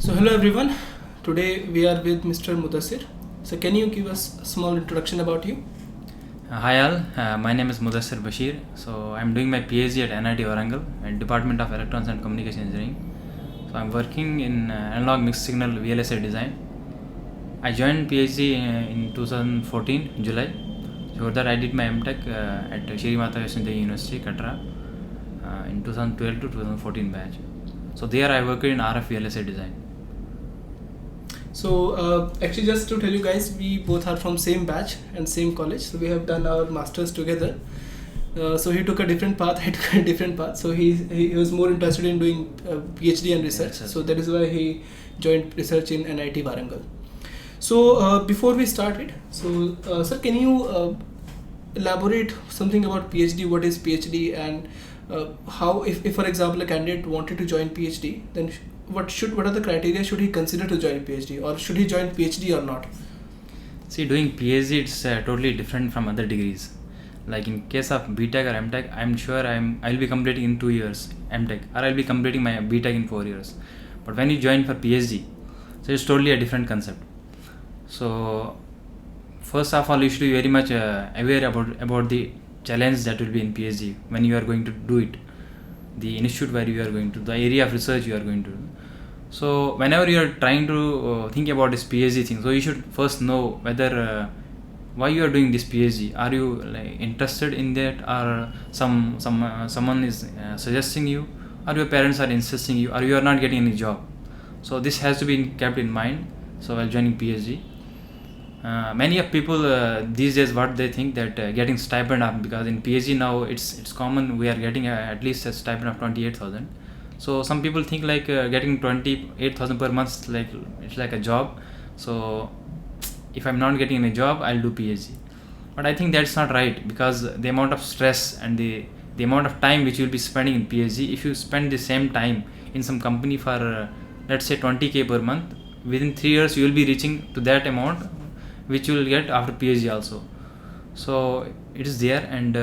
So hello everyone. Today we are with Mr. Mudassir. So can you give us a small introduction about you? Hi all, my name is Mudassir Bashir. So I'm doing my PhD at NIT Warangal and Department of Electronics and Communication Engineering. So I'm working in analog mixed signal VLSI design. I joined PhD in 2014 July. Before that I did my M.tech at Shri Mata Vaishno Devi University, Katra in 2012 to 2014 batch. So there I worked in RF VLSI design. So actually just to tell you guys, we both are from same batch and same college. So we have done our masters together. So he took a different path, I took a different path. So he was more interested in doing PhD and research. So that is why he joined research in NIT Warangal. So before we started, so sir, can you elaborate something about PhD? What is PhD and how, if for example a candidate wanted to join PhD, then what are the criteria should he consider to join PhD, or should he join PhD or not? See, doing PhD it's totally different from other degrees. Like in case of B.tech or M.tech, I'm sure I'll be completing in 2 years M.tech, or I'll be completing my B.tech in 4 years. But when you join for PhD, so it's totally a different concept. So first of all, you should be very much aware about the challenge that will be in PhD when you are going to do it, the institute where you are going to, the area of research you are going to do. So whenever you are trying to think about this PhD thing, so you should first know whether why you are doing this PhD. Are you like interested in that, or someone is suggesting you, or your parents are insisting you, or you are not getting any job? So this has to be kept in mind. So while joining PhD, many of people these days what they think that getting stipend up, because in PhD now it's common we are getting at least a stipend of 28,000. So some people think like getting 28,000 per month like it's like a job. So if I'm not getting any job, I'll do PhD. But I think that's not right, because the amount of stress and the amount of time which you'll be spending in PhD, if you spend the same time in some company for let's say 20k per month, within 3 years you will be reaching to that amount which you will get after PhD also. So it is there, and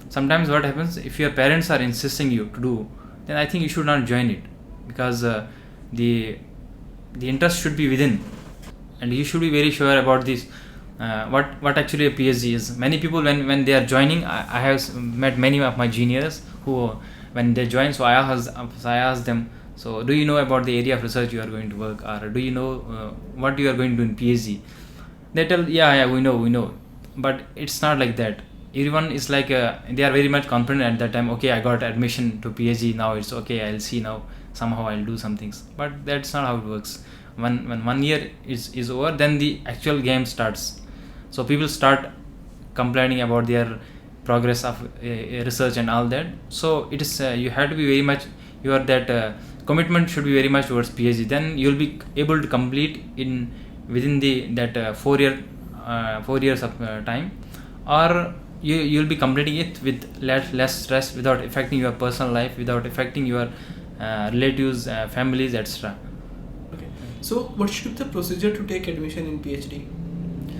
sometimes what happens, if your parents are insisting you to do, then I think you should not join it, because the interest should be within, and you should be very sure about this. What actually a PhD is. Many people when they are joining, I have met many of my juniors who when they join, so I asked them, so do you know about the area of research you are going to work, or do you know what you are going to do in PhD? They tell, yeah, we know, but it's not like that. Everyone is like they are very much confident at that time. Okay, I got admission to PhD, now it's okay, I'll see, now somehow I'll do some things. But that's not how it works. When 1 year is over, then the actual game starts. So people start complaining about their progress of research and all that. So it is you have to be very much, your that commitment should be very much towards PhD. Then you'll be able to complete in within that 4 years of time, or you'll be completing it with less stress, without affecting your personal life, without affecting your relatives, families, etc. Okay. So what should be the procedure to take admission in PhD?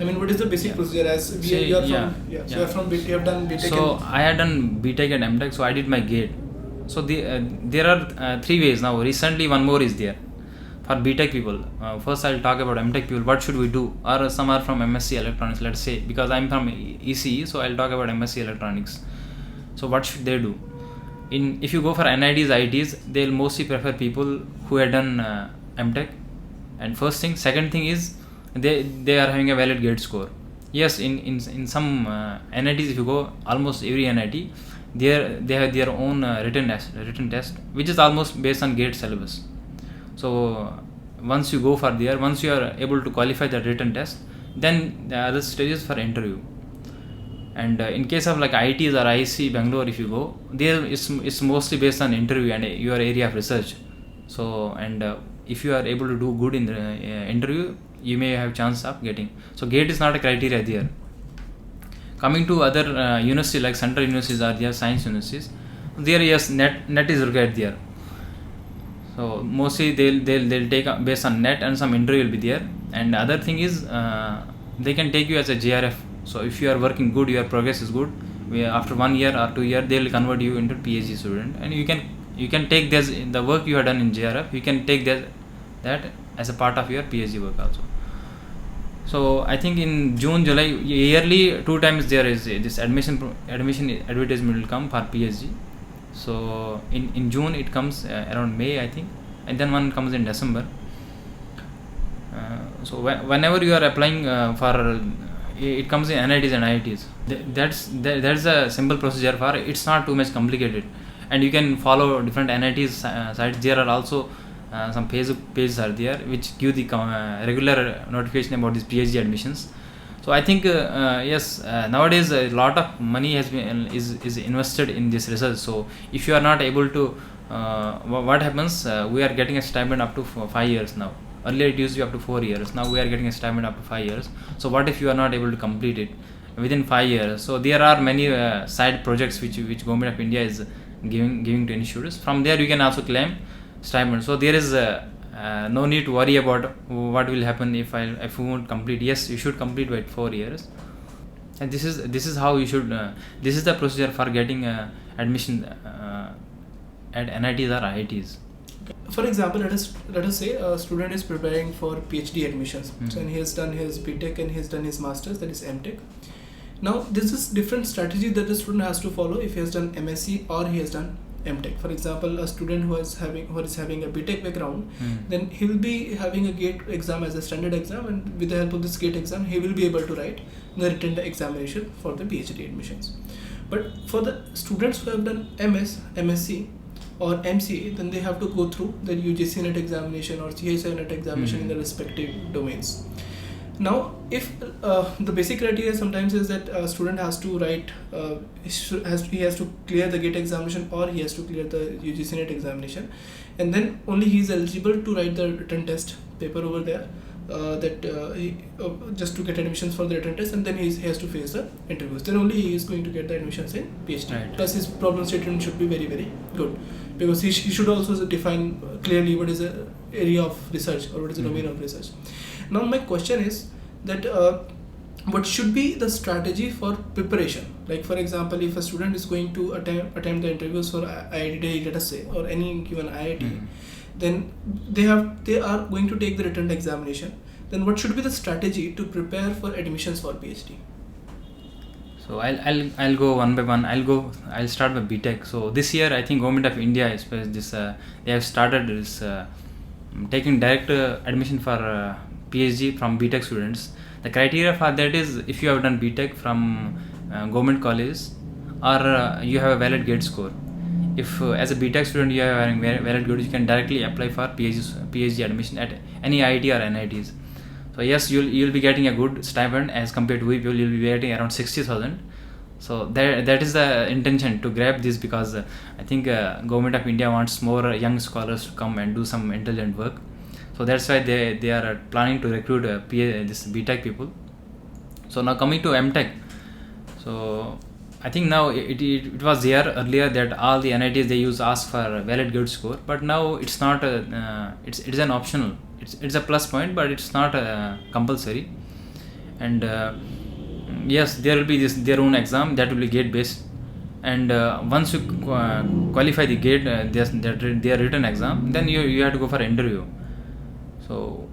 I mean, what is the basic procedure? As you are from BTech, you have done BTech. So I had done BTech and M.tech, so I did my gate. So there are 3 ways now. Recently one more is there for BTech people. First I'll talk about M.tech people. What should we do? Or some are from MSc Electronics, let's say, because I'm from ECE, so I'll talk about MSc Electronics. So what should they do? If you go for NITs, ITs, they'll mostly prefer people who had done M.tech. And first thing. Second thing is they are having a valid gate score. Yes, in some NITs, if you go, almost every NIT, they have their own written test, which is almost based on gate syllabus. So once you go for there, once you are able to qualify that written test, then the other stages for interview. And in case of like ITs or IC Bangalore, if you go there, it's mostly based on interview and your area of research. So and if you are able to do good in the interview, you may have chance of getting. So gate is not a criteria there. Coming to other universities like central universities or their science universities, there yes, net is required there. So mostly they'll take based on net, and some interview will be there. And other thing is they can take you as a JRF. So if you are working good, your progress is good, after 1 year or 2 years they will convert you into PhD student, and you can take this, the work you have done in JRF, you can take that that as a part of your PhD work also. So I think in June, July, yearly 2 times there is this admission advertisement will come for PhD. So in June it comes around May, I think, and then one comes in December. So whenever you are applying for it comes in NITs and IITs. That's a simple procedure for it. It's not too much complicated, and you can follow different NITs sites. There are also some pages are there which give the regular notification about these PhD admissions. So I think yes, nowadays a lot of money has been is invested in this research. So if you are not able to, what happens? We are getting a stipend up to 5 years now. Earlier it used to be up to 4 years. Now we are getting a stipend up to 5 years. So what if you are not able to complete it within 5 years? So there are many side projects which Government of India is giving to institutes. From there you can also claim stipend. So there is no need to worry about what will happen if we won't complete. Yes, you should complete by 4 years. And this is how you should. This is the procedure for getting admission at NITs or IITs. For example, let us say a student is preparing for PhD admissions. So, and he has done his B.tech and he has done his masters, that is M.tech. Now this is different strategy that the student has to follow if he has done MSc or he has done M.tech. For example, a student who is having a B.tech background, then he will be having a GATE exam as a standard exam, and with the help of this GATE exam he will be able to write the written examination for the PhD admissions. But for the students who have done MSc or MCA, then they have to go through the UGC NET examination or CSI NET examination in the respective domains. Now, if the basic criteria sometimes is that a student has to write, he has to clear the GATE examination or he has to clear the UGC NET examination, and then only he is eligible to write the written test paper over there, just to get admissions for the written test, and then he has to face the interviews. Then only he is going to get the admissions in PhD. Right. Plus his problem statement should be very, very good, because he should also define clearly what is the area of research or what is the domain of research. Now my question is that what should be the strategy for preparation? Like for example, if a student is going to attempt the interviews for IIT Delhi, let us say, or any given IIT, then they are going to take the written examination. Then what should be the strategy to prepare for admissions for PhD? So I'll go one by one. I'll start with B.tech. So this year I think Government of India they have started this taking direct admission for PhD from B.tech students. The criteria for that is if you have done B.tech from government college or you have a valid GATE score. If as a B.tech student you are having valid GATE, you can directly apply for PhD admission at any IIT or NITs. So yes, you'll be getting a good stipend as compared to people. You'll be getting around 60,000. So that is the intention to grab this, because I think Government of India wants more young scholars to come and do some intelligent work. So that's why they are planning to recruit this B.tech people. So now coming to M.tech. So I think now it was there earlier that all the NITs they ask for valid GATE score, but now it's not it's an optional. It's a plus point, but it's not compulsory. And yes, there will be their own exam that will be GATE based. And once you qualify the GATE, their written exam, then you have to go for interview. So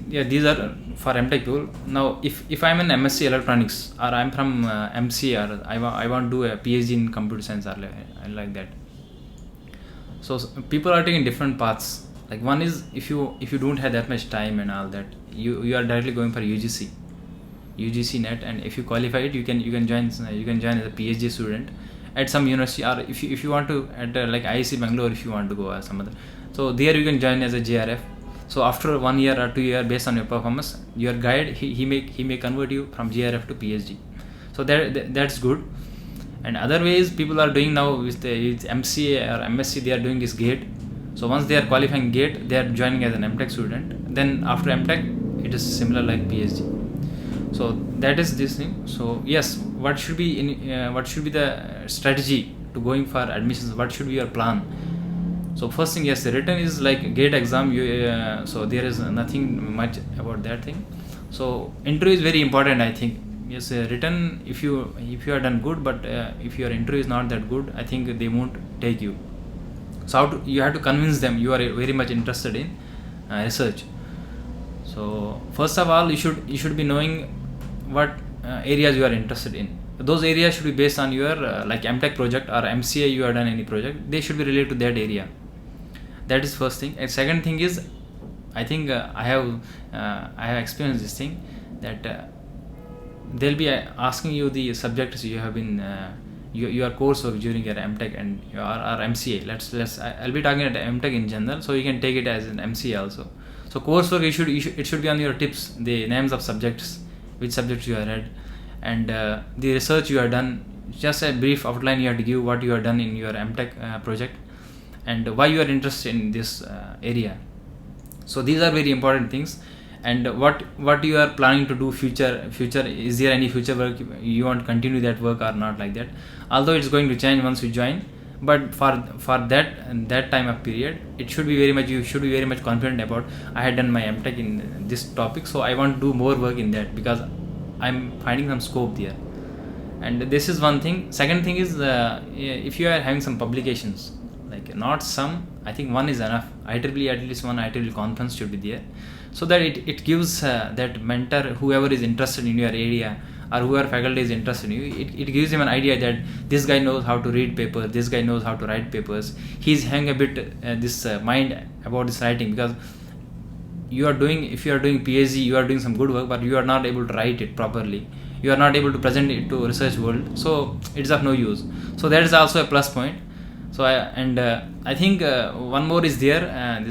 yeah, these are for M.tech people. Now if I'm in MSc electronics, or I'm from MC, or I want to do a PhD in computer science, or like that. So people are taking different paths. Like one is if you don't have that much time and all that, you are directly going for UGC NET, and if you qualify it, you can join as a PhD student at some university, or if you want to at like IIC Bangalore, if you want to go or some other. So there you can join as a JRF. So after 1 year or 2 years, based on your performance, your guide he may convert you from JRF to PhD. So that's good. And other ways people are doing now with MCA or MSc, they are doing this GATE. So once they are qualifying GATE, they are joining as an M.tech student. Then after M.tech, it is similar like PhD. So that is this thing. So yes, what should be the strategy to going for admissions? What should be your plan? So first thing, yes, the written is like GATE exam. So there is nothing much about that thing. So interview is very important, I think. Yes, written, if you are done good, but if your interview is not that good, I think they won't take you. So you have to convince them you are very much interested in research. So first of all, you should be knowing what areas you are interested in. Those areas should be based on your like M.tech project or MCA you have done any project. They should be related to that area. That is first thing. And second thing is, I think I have experienced this thing that they'll be asking you the subjects you have been your coursework during your M.tech and your or MCA. I'll be talking about M.tech in general, so you can take it as an MCA also. So coursework it should be on your tips, the names of subjects, which subjects you have read, and the research you have done. Just a brief outline you have to give what you have done in your M.tech project and why you are interested in this area. So these are very important things. And what you are planning to do future, is there any future work you want to continue that work or not, like that. Although it's going to change once you join, but for that time of period, it should be very much, you should be very much confident about, I had done my M.tech in this topic, so I want to do more work in that because I'm finding some scope there. And this is one thing. Second thing is if you are having some publications, like not some, I think one is enough. IEEE, at least one IEEE conference should be there, so that it gives that mentor, whoever is interested in your area or whoever faculty is interested in you, it gives him an idea that this guy knows how to read papers, this guy knows how to write papers, he's having a bit this mind about this writing, because if you are doing PhD, you are doing some good work, but you are not able to write it properly, you are not able to present it to research world, so it's of no use. So that is also a plus point. So I think one more is there,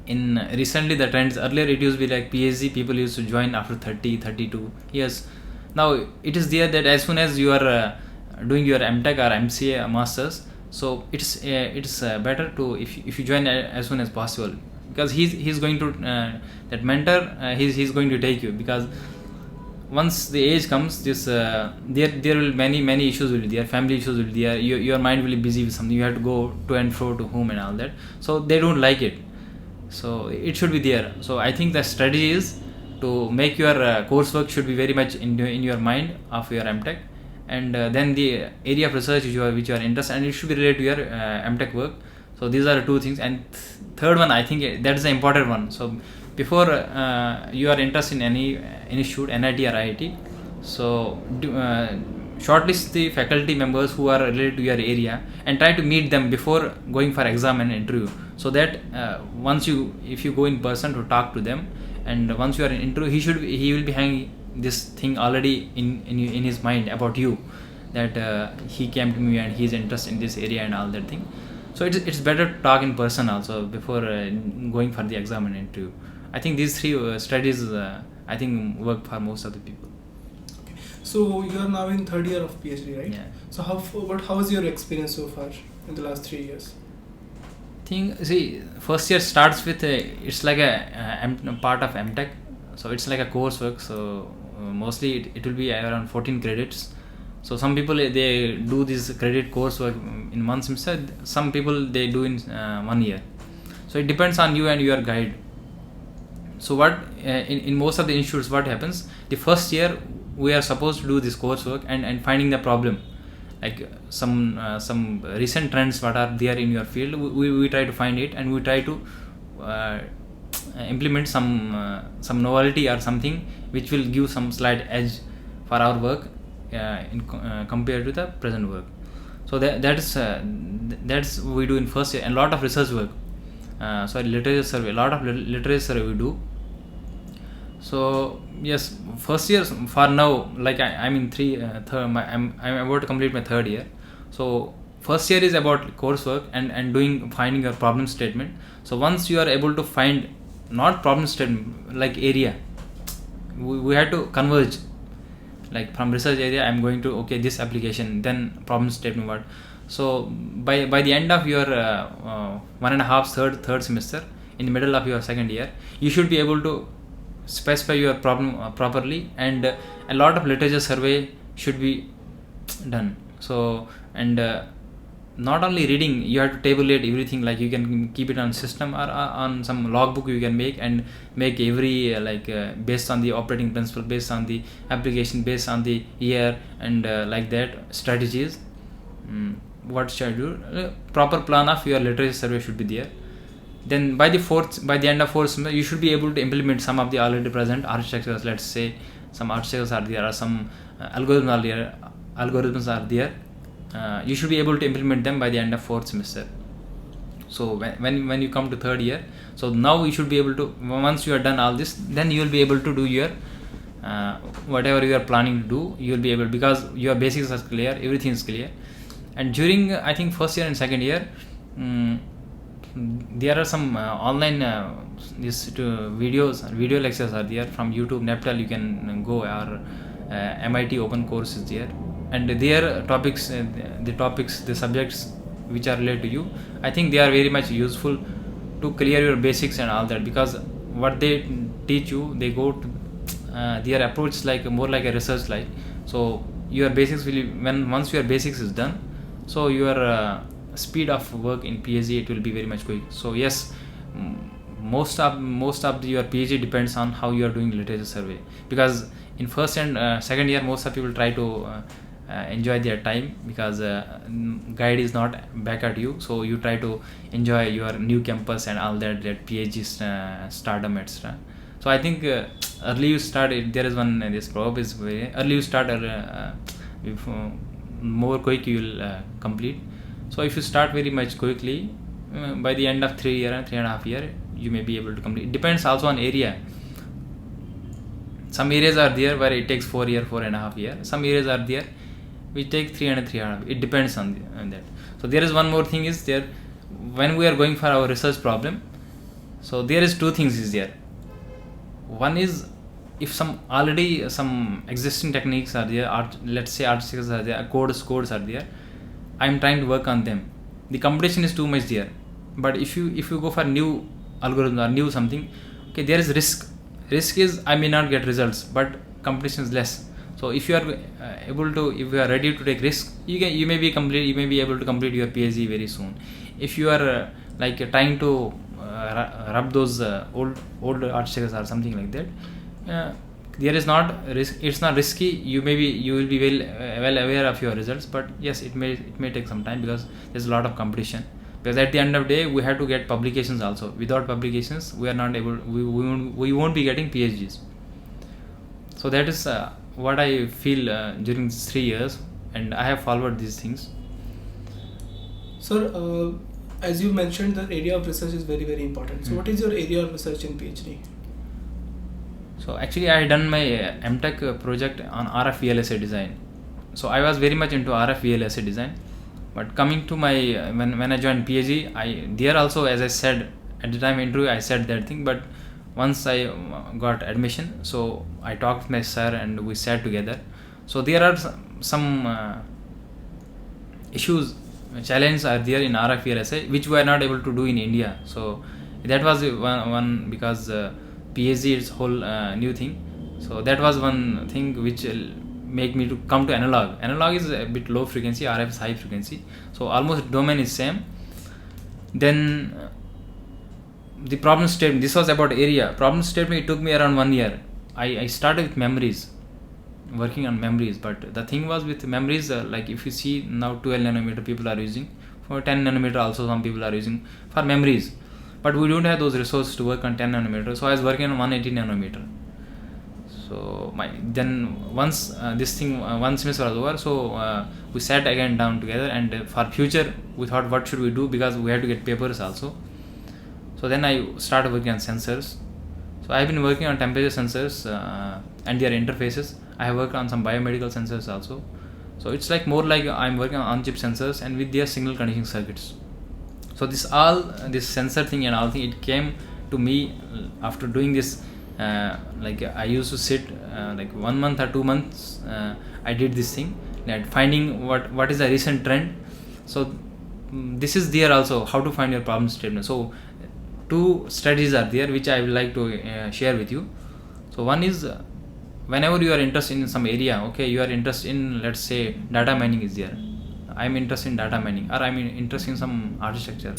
in recently the trends. Earlier it used to be like PhD people used to join after 30-32 years. Now it is there that as soon as you are doing your M.tech or MCA masters, so it's better to if you join as soon as possible, because he's going to that mentor, he's going to take you, because once the age comes, this there will many issues will be there, family issues will be there, your mind will be busy with something, you have to go to and fro to home and all that, so they don't like it. So it should be there. So I think the strategy is to make your coursework should be very much in your mind of your M.tech, and then the area of research which you are interested, and it should be related to your M.tech work. So these are the two things. And third one, I think that is the important one. So before you are interested in any institute, NIT or IIT, so shortlist the faculty members who are related to your area and try to meet them before going for exam and interview, so that if you go in person to talk to them, and once you are in interview, he will be having this thing already in his mind about you, that he came to me and he is interested in this area and all that thing. So it's better to talk in person also before going for the exam and interview. I think these three strategies I think work for most of the people. So you are now in third year of PhD, right? Yeah. So how is your experience so far in the last 3 years? First year starts with it's like a part of M.tech, so it's like a coursework. So mostly it will be around 14 credits. So some people they do this credit coursework in one semester. Some people they do in 1 year. So it depends on you and your guide. So what in most of the institutes, what happens, the first year we are supposed to do this coursework and finding the problem, like some recent trends what are there in your field, we try to find it, and we try to implement some novelty or something which will give some slight edge for our work compared to the present work. So that's what we do in first year. And a lot of research work, literature survey, a lot of literature survey we do. So yes, first year for now, like I'm in I'm about to complete my third year. So first year is about coursework and finding your problem statement. So once you are able to find not problem statement like area, we have to converge. Like from research area, I'm going to this application, then problem statement what. So by the end of your 1.5 third semester, in the middle of your second year, you should be able to specify your problem properly, and a lot of literature survey should be done. So not only reading, you have to tabulate everything, like you can keep it on system or on some logbook you can make, and make every based on the operating principle, based on the application, based on the year, and like that strategies. What should I do? Proper plan of your literature survey should be there. Then by the end of fourth semester, you should be able to implement some of the already present architectures. Let's say some architectures are there, or some algorithms are there. You should be able to implement them by the end of fourth semester. So when you come to third year, so now you should be able to, once you are done all this, then you will be able to do your whatever you are planning to do. You will be able, because your basics are clear, everything is clear. And during, I think, first year and second year, there are some online video lectures are there from YouTube, Neptal. You can go, or MIT open course is there, and their topics, the subjects which are related to you, I think they are very much useful to clear your basics and all that, because what they teach you, they go to their approach is like more like a research like. So your basics will, once your basics is done, so your speed of work in PhD, it will be very much quick. So yes, most of your PhD depends on how you are doing literature survey, because in first and second year, most of people try to enjoy their time, because guide is not back at you, so you try to enjoy your new campus and all that PhD stardom, etc. So I think early you start, there is one, this proverb is very early you start, more quick you will complete. So if you start very much quickly, by the end of 3 year and 3.5 year, you may be able to complete. It depends also on area. Some areas are there where it takes 4 year, 4.5 year. Some areas are there which take 3 and 3.5. It depends on that. So there is one more thing is there, when we are going for our research problem. So there is two things is there. One is, if some existing techniques are there, let's say articles are there, codes are there, I am trying to work on them. The competition is too much there. But if you go for new algorithm or new something, okay, there is risk. Risk is I may not get results, but competition is less. So if you are if you are ready to take risk, you may be able to complete your PhD very soon. If you are trying to rub those old articles or something like that, there is not risk. It's not risky. You will be well aware of your results, but yes, it may take some time, because there's a lot of competition. Because at the end of the day, we have to get publications also. Without publications, we are not able. We won't be getting PhDs. So that is what I feel during these 3 years, and I have followed these things. Sir, as you mentioned, the area of research is very, very important. So what is your area of research in PhD? So actually, I had done my M.tech project on RF VLSI design. So I was very much into RF VLSI design. But coming to my when I joined PhD, there also, as I said at the time interview, I said that thing. But once I got admission, so I talked with my sir and we sat together. So there are some challenges are there in RF VLSI which we are not able to do in India. So that was one because PhD is whole new thing. So that was one thing which make me to come to analog. Analog is a bit low frequency, RF is high frequency. So almost domain is same. Then the problem statement, this was about area. Problem statement, it took me around 1 year. I started with memories, working on memories. But the thing was with memories, like if you see now 12 nanometer people are using, for 10 nanometer also some people are using for memories. But we don't have those resources to work on 10 nanometer. So I was working on 180 nanometer. So once this thing, one semester was over, so we sat again down together, and for future we thought what should we do, because we had to get papers also. So then I started working on sensors. So I have been working on temperature sensors and their interfaces. I have worked on some biomedical sensors also. So it's like more like I'm working on chip sensors and with their signal conditioning circuits. So this sensor thing and all thing, it came to me after doing this. I used to sit 1 month or 2 months. I did this thing, that finding what is the recent trend. So this is there also, how to find your problem statement. So 2 strategies are there which I would like to share with you. So one is, whenever you are interested in some area, okay, you are interested in, let's say, data mining is there. I'm interested in data mining, or I'm interested in some architecture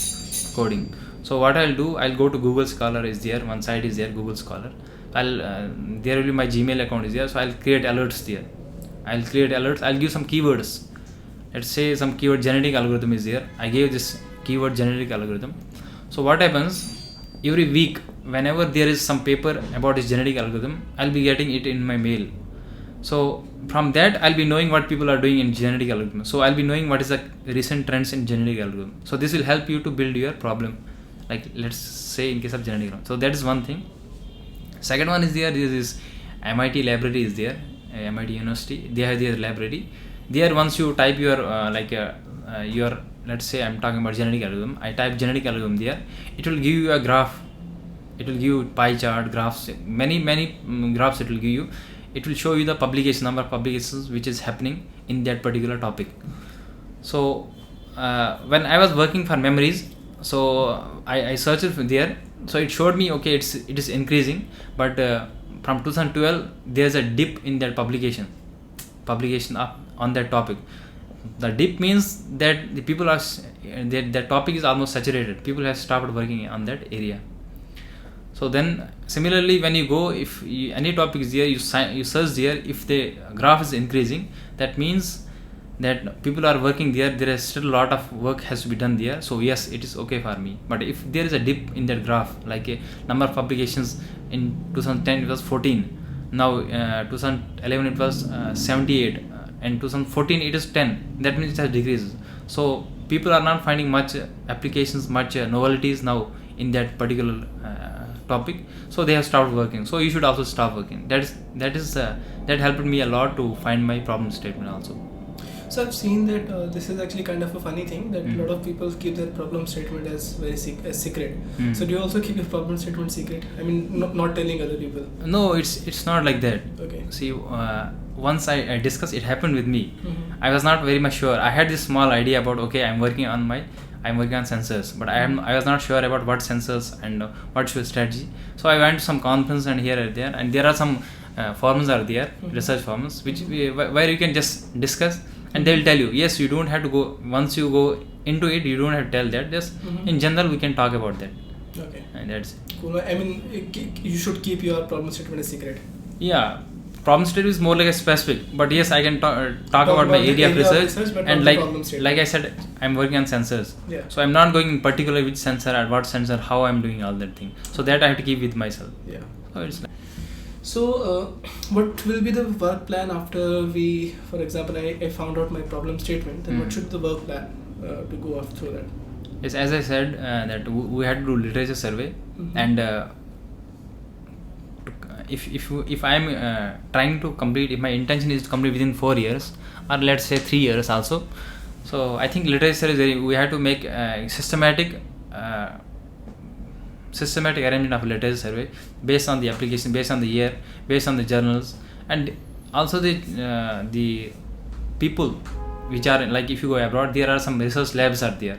coding. So what I'll do, I'll go to Google Scholar is there, one site is there, Google Scholar. There will be my Gmail account is there, so I'll create alerts there. I'll give some keywords. Let's say some keyword genetic algorithm is there. I gave this keyword genetic algorithm. So what happens, every week, whenever there is some paper about this genetic algorithm, I'll be getting it in my mail. So from that, I'll be knowing what people are doing in genetic algorithm. So I'll be knowing what is the recent trends in genetic algorithm. So this will help you to build your problem, like let's say in case of genetic algorithm. So that is one thing. Second one is there is MIT library is there, MIT University. They have their library. There, once you type your your, let's say I'm talking about genetic algorithm, I type genetic algorithm there, it will give you a graph, it will give you pie chart, graphs, many graphs it will give you. It will show you the publication, number of publications which is happening in that particular topic. So when I was working for memories, so I searched it there, so it showed me, okay, it is increasing, but from 2012 there's a dip in that publication up on that topic. The dip means that the people are that topic is almost saturated, people have stopped working on that area. So then similarly, when you go, if any topic is there, you search there, if the graph is increasing, that means that people are working there, there is still a lot of work has to be done there. So yes, it is okay for me. But if there is a dip in that graph, like a number of publications in 2010 it was 14, now 2011 it was 78, and 2014 it is 10, that means it has decreased. So people are not finding much applications, much novelties now in that particular topic, so they have stopped working. So you should also stop working. That helped me a lot to find my problem statement also. So I've seen that this is actually kind of a funny thing, that a lot of people keep their problem statement as very secret. So do you also keep your problem statement secret? I mean, not telling other people? No, it's not like that. Okay. See, once I discussed, it happened with me. I was not very much sure. I had this small idea about, okay, I'm working on sensors, but I was not sure about what sensors and what should strategy. So I went to some conference and here and there, and there are some forums are there, research forums, where you can just discuss, and they will tell you, yes, you don't have to go, once you go into it, you don't have to tell that, just in general we can talk about that. Okay. And that's it. Cool. I mean, you should keep your problem statement a secret. Yeah, problem statement is more like a specific, but yes, I can talk about my area of research, and like I said, I'm working on sensors. Yeah. So I'm not going in particular which sensor or what sensor, how I'm doing all that thing. So that I have to keep with myself. Yeah. So it's like, so what will be the work plan after we, for example, I found out my problem statement, then what should the work plan to go after through that? yes, as I said, that we had to do literature survey, and if I'm trying to complete, if my intention is to complete within 4 years, or let's say 3 years also, so I think literature is we have to make a systematic arrangement of literature survey based on the application, based on the year, based on the journals, and also the people which are, like if you go abroad, there are some research labs are there.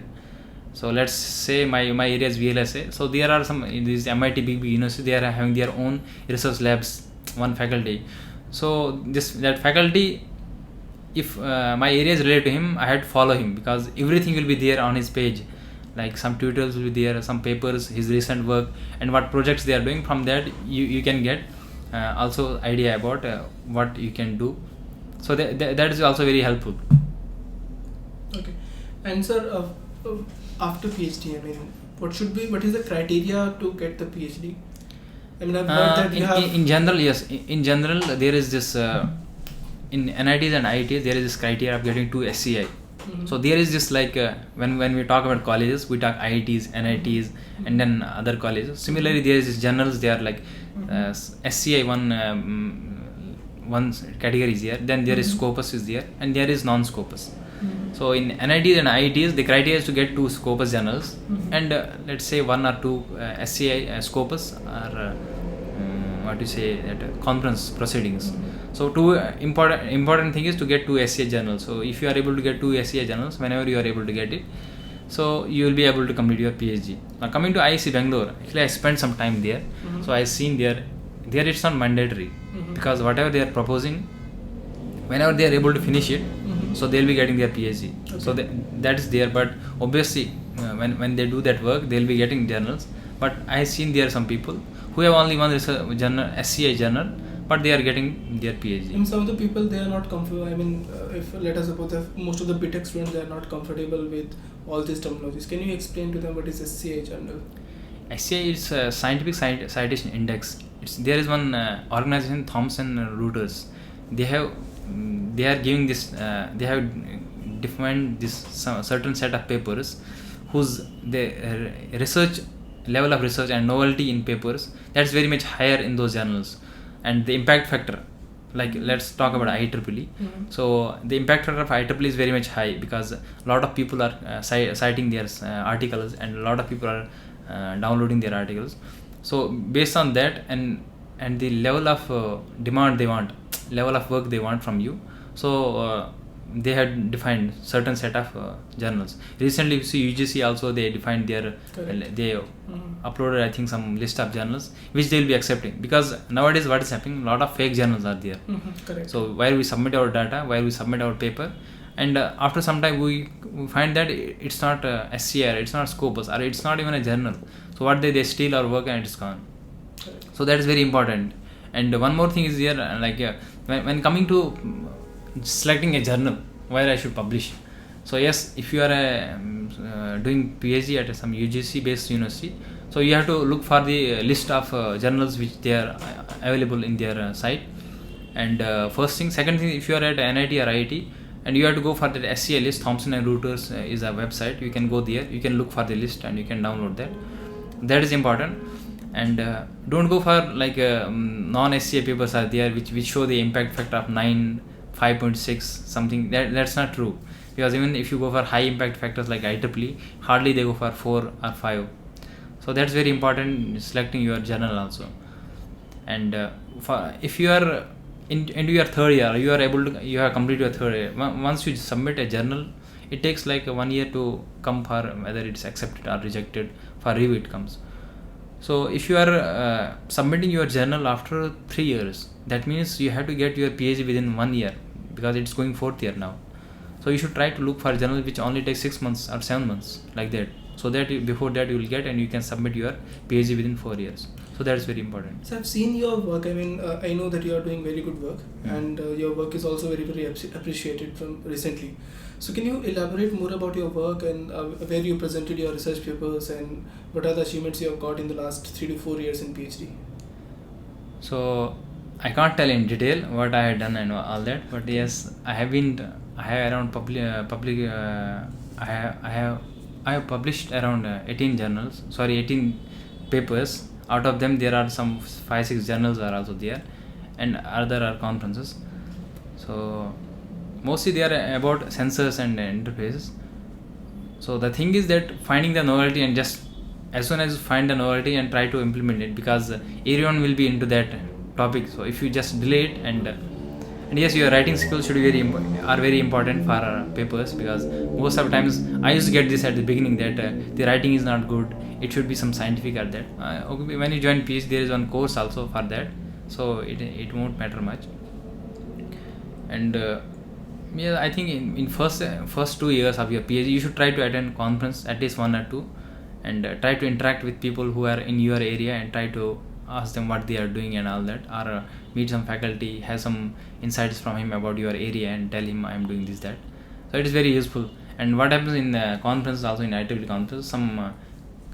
So let's say my area is VLSA, so there are some in these MIT big university, they are having their own research labs, one faculty. So that faculty, if my area is related to him, I had to follow him, because everything will be there on his page, like some tutorials will be there, some papers, his recent work, and what projects they are doing. From that you can get also idea about what you can do. So that is also very helpful. Okay. And sir, after PhD, I mean, what is the criteria to get the PhD? I mean, I've heard that you have... In general, yes. In general, there is this, in NITs and IITs, there is this criteria of getting 2 SCI. So there is just like, when we talk about colleges, we talk IITs, NITs, and then other colleges. Similarly, there is this journals, they are like SCI one category is there, then there is Scopus is there, and there is non-Scopus. So in NITs and IITs, the criteria is to get 2 Scopus journals, and let's say 1 or 2 SCI Scopus, or conference proceedings. So 2 important thing is to get 2 SCI journals. So if you are able to get 2 SCI journals, whenever you are able to get it, so you will be able to complete your PhD. Now coming to IIC Bangalore, actually I spent some time there. So I seen there it's not mandatory, because whatever they are proposing, whenever they are able to finish it, so they will be getting their PhD. Okay. So that is there, but obviously when they do that work, they will be getting journals. But I have seen there are some people who have only one research journal, SCI journal, but they are getting their PhD. And some of the people, they are not comfortable. I mean, if let us suppose that most of the B.tech students, they are not comfortable with all these terminologies. Can you explain to them what is SCI journal? SCI is a scientific citation index. There is one organization, Thomson Reuters. They have they are giving this. They have defined this certain set of papers whose the research level of research and novelty in papers, that's very much higher in those journals, and the impact factor. Like, let's talk about IEEE. So the impact factor of IEEE is very much high because a lot of people are citing their articles, and a lot of people are downloading their articles. So based on that, and the level of demand they want, level of work they want from you, so they had defined certain set of journals. Recently, you see UGC also, they defined their they uploaded, I think, some list of journals which they will be accepting, because nowadays what is happening, a lot of fake journals are there. Correct. So while we submit our data, while we submit our paper, and after some time we find that it's not SCR, it's not Scopus, or it's not even a journal. So what they steal our work and it's gone. Correct. So that is very important. And one more thing is here, like when coming to selecting a journal where I should publish. So yes, if you are doing PhD at some UGC based university, so you have to look for the list of journals which they are available in their site. And first thing, second thing, if you are at NIT or IIT, and you have to go for the SCI list, Thomson and Reuters is a website. You can go there, you can look for the list, and you can download that. That is important. And don't go for like non-SCI papers are there which show the impact factor of 9, 5.6 something. That's not true, because even if you go for high impact factors like IEEE, hardly they go for 4 or 5. So that's very important in selecting your journal also. And if you are into your third year, you have completed your third year. Once you submit a journal, it takes like 1 year to come for whether it's accepted or rejected. For review it comes. So if you are submitting your journal after 3 years, that means you have to get your PhD within 1 year, because it's going 4th year now. So you should try to look for a journal which only takes 6 months or 7 months, like that, so that before that you will get, and you can submit your PhD within 4 years. So that is very important. So I've seen your work. I mean, I know that you are doing very good work, and your work is also very, very appreciated from recently. So can you elaborate more about your work, and where you presented your research papers, and what are the achievements you have got in the last 3 to 4 years in PhD? So I can't tell in detail what I had done and all that, but yes, I have around I have published around 18 papers. Out of them, there are some 5-6 journals are also there, and other are conferences. So mostly they are about sensors and interfaces. So the thing is that finding the novelty, and just as soon as you find the novelty and try to implement it, because everyone will be into that topic. So if you just delay it, and yes, your writing skills should be very important for papers, because most of the times I used to get this at the beginning, that the writing is not good, it should be some scientific at that. When you join PhD, there is one course also for that, so it won't matter much. And yeah, I think in first 2 years of your PhD, you should try to attend conference, at least 1 or 2, and try to interact with people who are in your area, and try to ask them what they are doing and all that, or meet some faculty, have some insights from him about your area, and tell him I am doing this, that. So it is very useful. And what happens in conferences, also in IEEE conferences, some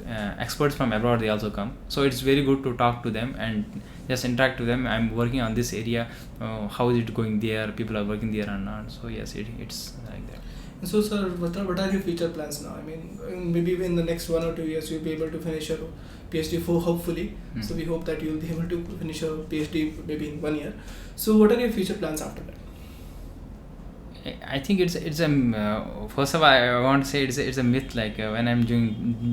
experts from abroad, they also come. So it's very good to talk to them and just interact with them. I'm working on this area, how is it going there, people are working there or not. So yes, it's like that. So sir, what are your future plans now? I mean, maybe in the next 1 or 2 years you'll be able to finish your PhD hopefully. So we hope that you'll be able to finish your PhD maybe in 1 year. So what are your future plans after that? I think it's a first of all, I want to say it's a myth. Like when I'm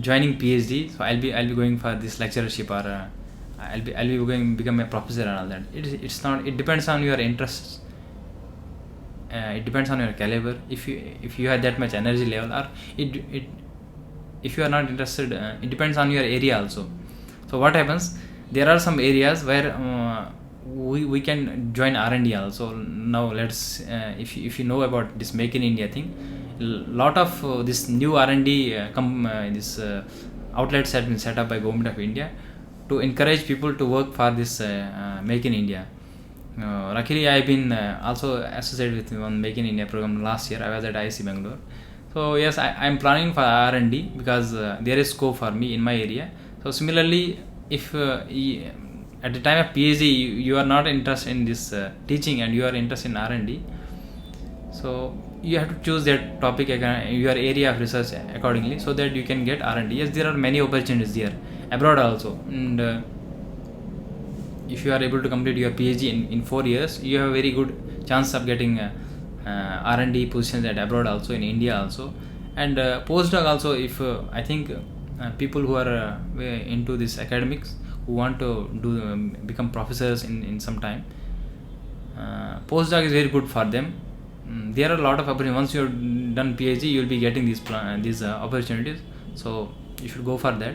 joining PhD, so I'll be going for this lecturership, or I'll be going become a professor and all that. It's not. It depends on your interests. It depends on your caliber. If you have that much energy level, or if you are not interested, it depends on your area also. So what happens? There are some areas where we can join R&D also. Now let's if you know about this Make in India thing, lot of this new R&D outlets have been set up by Government of India to encourage people to work for this Make in India. Luckily, I've been also associated with one Make in India program last year. I was at IIC Bangalore. So yes, I'm planning for R&D because there is scope for me in my area. So similarly, if at the time of PhD you are not interested in this teaching and you are interested in R&D, so you have to choose that topic, your area of research accordingly, so that you can get R&D. Yes, there are many opportunities there abroad also, and if you are able to complete your PhD in 4 years, you have a very good chance of getting R&D positions at abroad also, in India also, and postdoc also. If I think people who are into this academics, who want to do become professors in some time, postdoc is very good for them. There are a lot of opportunities. Once you have done PhD, you will be getting these opportunities, so you should go for that.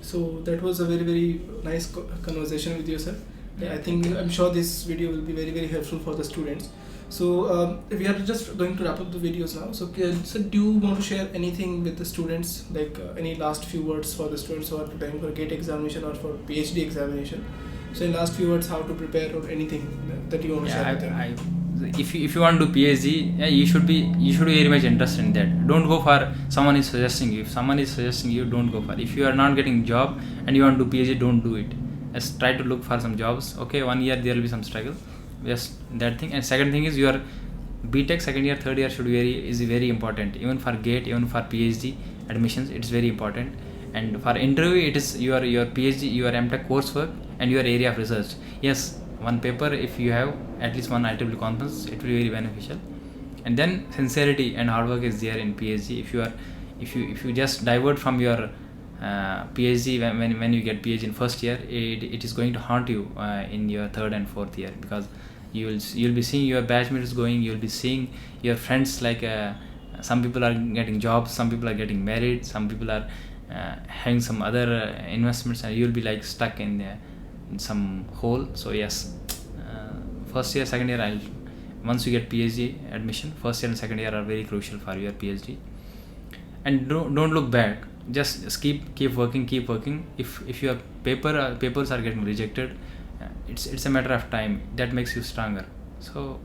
So that was a very nice conversation with you, sir. I'm sure this video will be very helpful for the students. So we are just going to wrap up the videos now. So sir, do you want to share anything with the students, like any last few words for the students who are preparing for GATE examination or for PhD examination? So in last few words, how to prepare or anything that you want to share with them? If you want to do PhD, you should be very much interested in that. Don't go for someone is suggesting you. If someone is suggesting you, don't go for. If you are not getting job and you want to do PhD, don't do it. Just try to look for some jobs. Okay, 1 year there will be some struggle. Just that thing. And second thing is your B.tech second year, third year is very important. Even for GATE, even for PhD admissions, it's very important. And for interview, it is your PhD, your M.tech coursework and your area of research. Yes, one paper, if you have at least one IEEE conference, it will be very beneficial. And then sincerity and hard work is there in PhD. If you just divert from your PhD when you get PhD in first year, it is going to haunt you in your third and fourth year, because you'll be seeing your batchmates going, you'll be seeing your friends, like some people are getting jobs, some people are getting married, some people are having some other investments, and you'll be like stuck in some hole. So yes, first year, second year, once you get PhD admission, first year and second year are very crucial for your PhD. And don't look back, just keep working. If your papers are getting rejected, it's a matter of time. That makes you stronger. So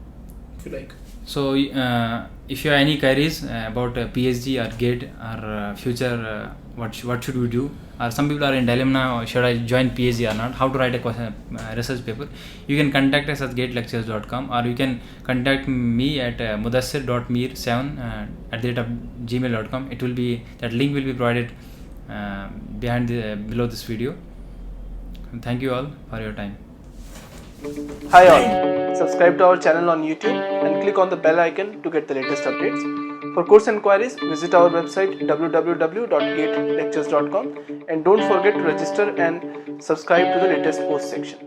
if you like. So if you have any queries about PhD or GATE or future, what should we do, or some people are in dilemma, should I join PhD or not, how to write a research paper, you can contact us at gatelectures.com, or you can contact me at mudassir.mir7@gmail.com. That link will be provided below this video. And thank you all for your time. Hi all, subscribe to our channel on YouTube and click on the bell icon to get the latest updates. For course enquiries, visit our website www.gatelectures.com, and don't forget to register and subscribe to the latest post section.